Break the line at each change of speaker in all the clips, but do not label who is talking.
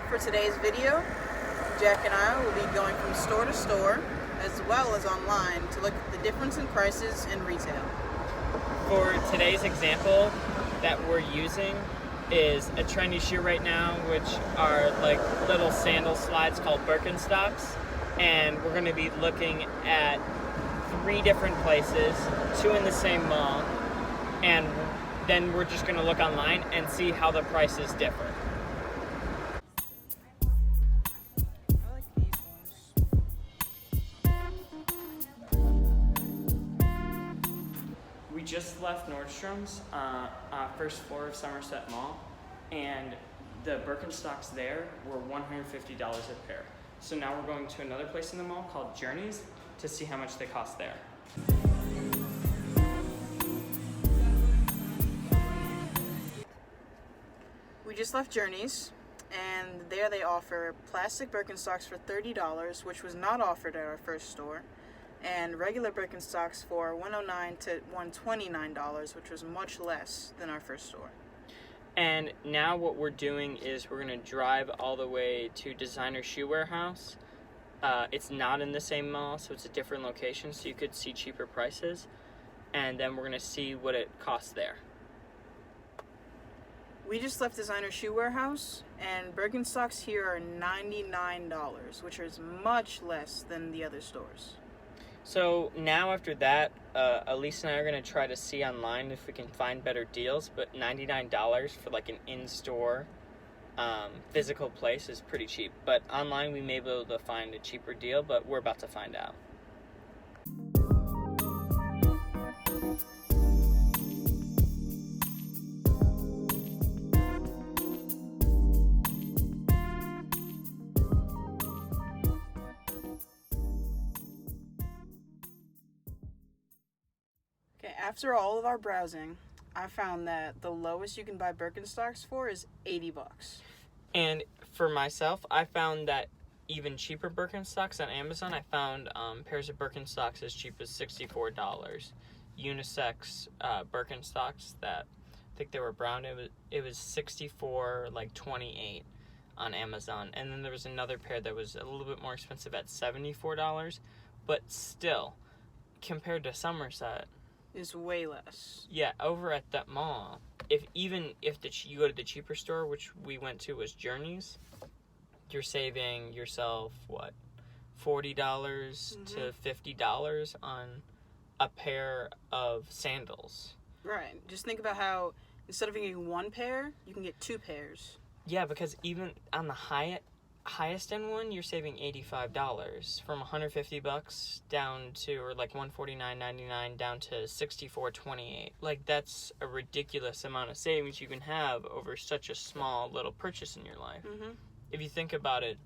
For today's video, Jack and I will be going from store to store, as well as online, to look at the difference in prices in retail.
For today's example that we're using is a trendy shoe right now, which are like little sandal slides called Birkenstocks. And we're going to be looking at 3 different places, 2 in the same mall, and then we're just going to look online and see how the prices differ.
I like these ones.
We just left Nordstrom's, first floor of Somerset Mall, and the Birkenstocks there were $150 a pair. So now we're going to another place in the mall called Journeys to see how much they cost there.
We just left Journeys, and there they offer plastic Birkenstocks for $30, which was not offered at our first store, and regular Birkenstocks for $109 to $129, which was much less than our first store.
And now what we're doing is we're going to drive all the way to Designer Shoe Warehouse. It's not in the same mall, so it's a different location, so you could see cheaper prices. And then we're going to see what it costs there.
We just left Designer Shoe Warehouse, and Birkenstocks here are $99, which is much less than the other stores.
So now after that, Elise and I are going to try to see online if we can find better deals, but $99 for like an in-store physical place is pretty cheap. But online we may be able to find a cheaper deal, but we're about to find out.
After all of our browsing, I found that the lowest you can buy Birkenstocks for is $80.
And for myself, I found that even cheaper Birkenstocks on Amazon. I found pairs of Birkenstocks as cheap as $64. Unisex Birkenstocks that I think they were brown. It was $64, like $28 on Amazon. And then there was another pair that was a little bit more expensive at $74, but still, compared to Somerset,
is way less.
Yeah, over at that mall, if you go to the cheaper store, which we went to was Journeys, you're saving yourself what, $40 to $50 on a pair of sandals.
Right. Just think about how instead of getting 1 pair, you can get 2 pairs.
Yeah, because even on the highest end one, you're saving $85 from $150 down to, or like $149.99 down to $64.28. Like, that's a ridiculous amount of savings you can have over such a small little purchase in your life. If you think about it,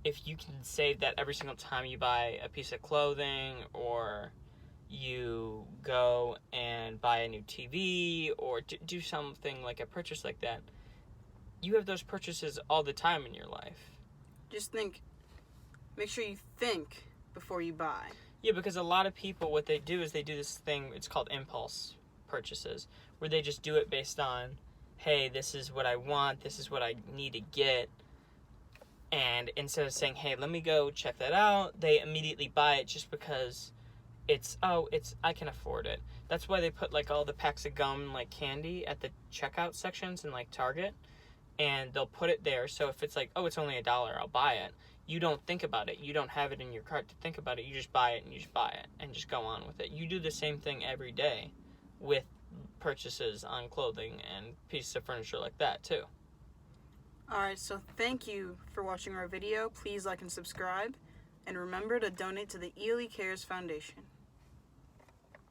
if you can save that every single time you buy a piece of clothing, or you go and buy a new TV, or do something like a purchase like that, you have those purchases all the time in your life.
Just make sure you think before you buy.
Yeah, because a lot of people, what they do is they do this thing, it's called impulse purchases, where they just do it based on, hey, this is what I want, this is what I need to get, and instead of saying, hey, let me go check that out, they immediately buy it just because I can afford it. That's why they put like all the packs of gum, like candy, at the checkout sections in like Target. And they'll put it there, so if it's like, oh, it's only $1, I'll buy it. You don't think about it. You don't have it in your cart to think about it. You just buy it and you just buy it and just go on with it. You do the same thing every day with purchases on clothing and pieces of furniture like that, too.
Alright, so thank you for watching our video. Please like and subscribe. And remember to donate to the Ely Cares Foundation.